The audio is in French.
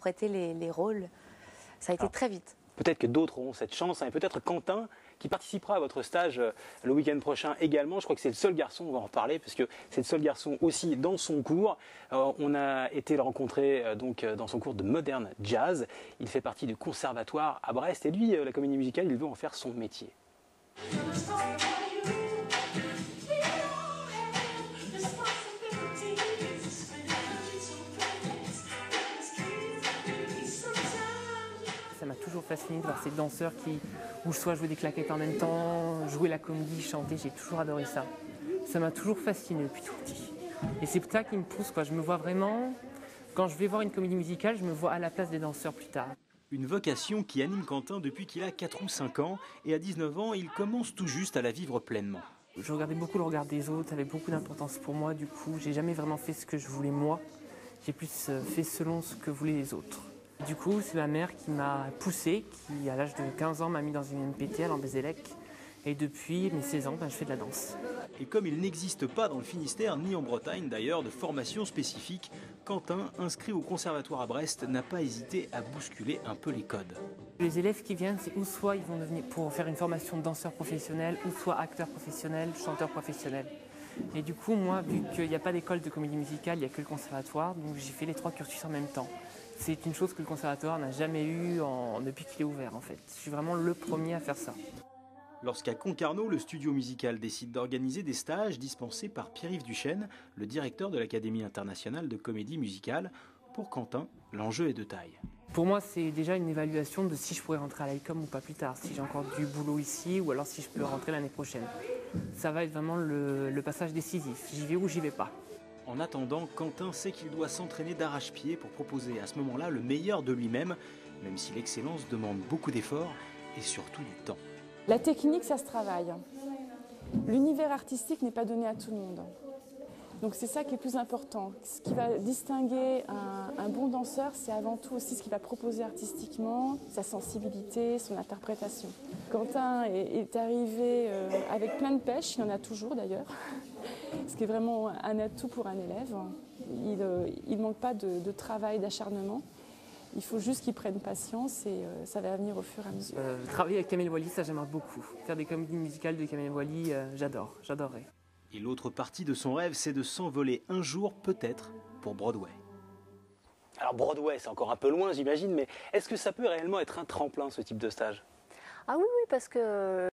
interpréter les rôles. Ça a été très vite. Peut-être que d'autres auront cette chance, et peut-être Quentin qui participera à votre stage le week-end prochain également. Je crois que c'est le seul garçon, on va en reparler, parce que c'est le seul garçon aussi dans son cours. On a été le rencontrer dans son cours de modern jazz. Il fait partie du conservatoire à Brest et lui, la comédie musicale, il veut en faire son métier. Ça m'a toujours fasciné de voir ces danseurs où soit jouer des claquettes en même temps, jouer la comédie, chanter, j'ai toujours adoré ça. Ça m'a toujours fasciné depuis tout petit. Et c'est ça qui me pousse, quoi. Je me vois vraiment, quand je vais voir une comédie musicale, je me vois à la place des danseurs plus tard. Une vocation qui anime Quentin depuis qu'il a 4 ou 5 ans et à 19 ans, il commence tout juste à la vivre pleinement. Je regardais beaucoup le regard des autres, ça avait beaucoup d'importance pour moi, du coup, j'ai jamais vraiment fait ce que je voulais moi. J'ai plus fait selon ce que voulaient les autres. Du coup, c'est ma mère qui m'a poussé, qui à l'âge de 15 ans m'a mis dans une MPT à Lambézélec. Et depuis mes 16 ans, je fais de la danse. Et comme il n'existe pas dans le Finistère, ni en Bretagne d'ailleurs, de formation spécifique, Quentin, inscrit au conservatoire à Brest, n'a pas hésité à bousculer un peu les codes. Les élèves qui viennent, c'est ou soit ils vont devenir pour faire une formation de danseur professionnel, ou soit acteur professionnel, chanteur professionnel. Et du coup, moi, vu qu'il n'y a pas d'école de comédie musicale, il n'y a que le conservatoire, donc j'ai fait les 3 cursus en même temps. C'est une chose que le conservatoire n'a jamais eue depuis qu'il est ouvert en fait. Je suis vraiment le premier à faire ça. Lorsqu'à Concarneau, le studio musical décide d'organiser des stages dispensés par Pierre-Yves Duchesne, le directeur de l'Académie internationale de comédie musicale, pour Quentin, l'enjeu est de taille. Pour moi, c'est déjà une évaluation de si je pourrais rentrer à l'ICOM ou pas plus tard, si j'ai encore du boulot ici ou alors si je peux rentrer l'année prochaine. Ça va être vraiment le passage décisif, j'y vais ou j'y vais pas. En attendant, Quentin sait qu'il doit s'entraîner d'arrache-pied pour proposer à ce moment-là le meilleur de lui-même, même si l'excellence demande beaucoup d'efforts et surtout du temps. La technique, ça se travaille. L'univers artistique n'est pas donné à tout le monde. Donc c'est ça qui est plus important. Ce qui va distinguer un bon danseur, c'est avant tout aussi ce qu'il va proposer artistiquement, sa sensibilité, son interprétation. Quentin est arrivé avec plein de pêche, il y en a toujours d'ailleurs, ce qui est vraiment un atout pour un élève. Il ne manque pas de travail, d'acharnement. Il faut juste qu'il prenne patience et ça va venir au fur et à mesure. Travailler avec Kamel Wally, ça j'aimerais beaucoup. Faire des comédies musicales de Kamel Wally, j'adorerais. Et l'autre partie de son rêve, c'est de s'envoler un jour, peut-être, pour Broadway. Alors Broadway, c'est encore un peu loin, j'imagine, mais est-ce que ça peut réellement être un tremplin, ce type de stage? Ah oui, oui, parce que